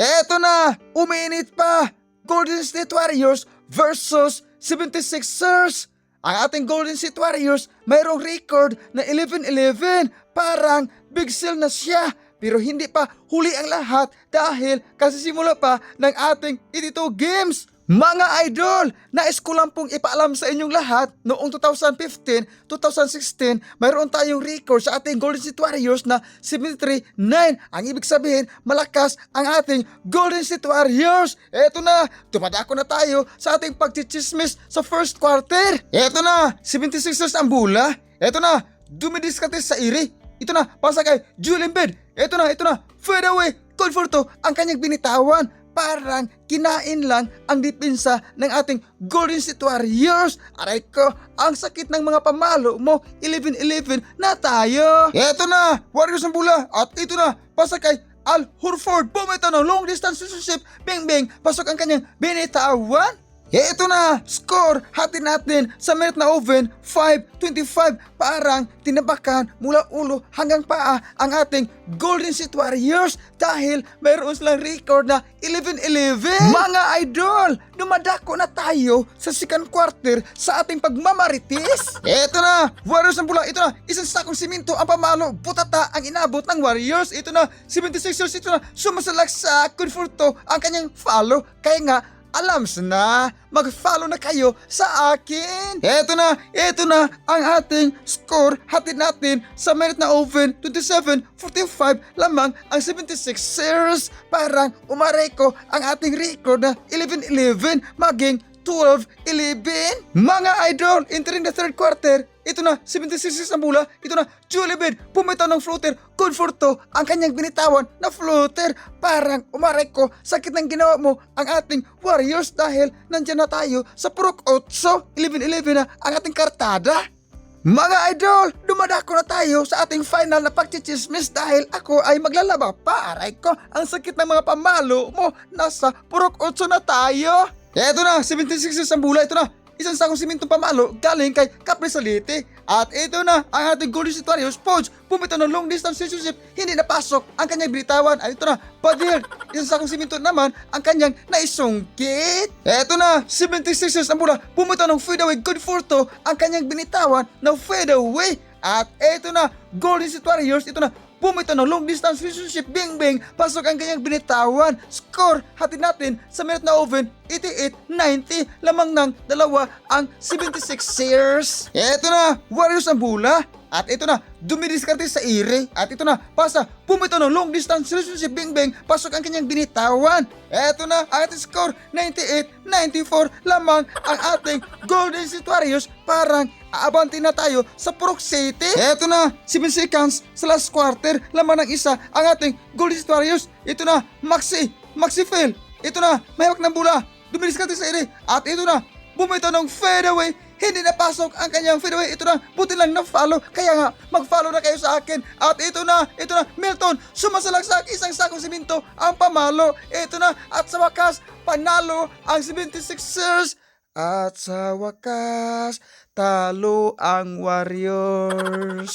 Eto na! Uminit pa! Golden State Warriors versus 76ers! Ang ating Golden State Warriors mayroong record na 11-11. Parang big sale na siya. Pero hindi pa huli ang lahat dahil kasisimula pa ng ating 82 games. Mga idol, nais ko lang pong ipaalam sa inyong lahat noong 2015, 2016, mayroon tayong record sa ating Golden State Warriors na 73-9. Ang ibig sabihin, malakas ang ating Golden State Warriors. Eto na, dumadako na tayo sa ating pagchichismis sa first quarter. Eto na, 76ers ang bula. Eto na, dumidiskarte sa iri. Ito na, pasa kay Joel Embiid. Ito na, fade away. Conforto ang kanyang binitawan. Parang kinain lang ang depensa ng ating Golden State Warriors. Aray ko, ang sakit ng mga pamalo mo. 11-11 na tayo. Eto na, Warriors ang bula. At ito na, pasa kay Al Horford. Bumito ng long distance relationship. Bing bing, pasok ang kanyang binitawan. Eto na, score, hati natin sa minute na oven, 5-25, parang tinabakan mula ulo hanggang paa ang ating Golden State Warriors dahil mayroon silang record na 11-11. Mga idol, dumadako na tayo sa second quarter sa ating pagmamaritis. Eto na, Warriors ang bula, ito na, isang sakong siminto ang pamalo, butata ang inabot ng Warriors. Ito na, 76ers, ito na, sumasalaksak, Conforto ang kanyang follow, kaya nga, alam na, mag-follow na kayo sa akin. Eto na ang ating score. Hatid natin sa minute na oven, 27-45 lamang ang 76ers. Parang umaray ko ang ating record na 11-11 maging 12-11. Mga idol, entering the third quarter, ito na, 76ers ang bula. Ito na, Joel Embiid, pumitaw ng floater. Conforto ang kanyang binitawan na floater. Parang umaray ko, sakit ng ginawa mo ang ating Warriors dahil nandyan na tayo sa purok 8. 11-11 na ang ating kartada. Mga idol, dumadako na tayo sa ating final na pagchichismis dahil ako ay maglalaba pa. Aray ko, ang sakit ng mga pamalo mo. Nasa purok 8 na tayo. Eto na, 76ers ang bula. Ito na, isang sakong simintong pamalo galing kay Caprisalite. At ito na, ang ating Golden State Warriors. Poach, pumito ng long distance relationship, hindi napasok ang kanyang binitawan. At ito na, Padil, isang sakong siminto naman ang kanyang naisungkit. Eto na, 76ers ang bula, pumito ng fadeaway. Conforto ang kanyang binitawan na fadeaway. At ito na, Golden State Warriors, ito na, pumito ng long distance relationship, bing bing, pasok ang kanyang binitawan. Score, hatid natin sa minute na oven, 88-90, lamang ng dalawa ang 76ers. Eto na, Warriors ang bula. At ito na, dumidiskarte sa ire. At ito na, pasa, pumito ng long distance relationship, bing bing, pasok ang kanyang binitawan. Eto na, ang ating score, 98-94, lamang ang ating Golden State Warriors. Parang aabanti na tayo sa Purok City. Eto na, 7 seconds sa last quarter, lamang ng isa ang ating Golden State Warriors. Ito na, Maxi Fail. Ito na, may hawak ng bula, dumidiskarte sa ire. At ito na, bumito ng fadeaway. Hindi napasok ang kanyang fadeaway. Ito na, buti lang na-follow. Kaya nga, mag-follow na kayo sa akin. At ito na, Milton, sumasalaksak isang sakong siminto ang pamalo. Ito na, at sa wakas, panalo ang 76ers. At sa wakas, talo ang Warriors.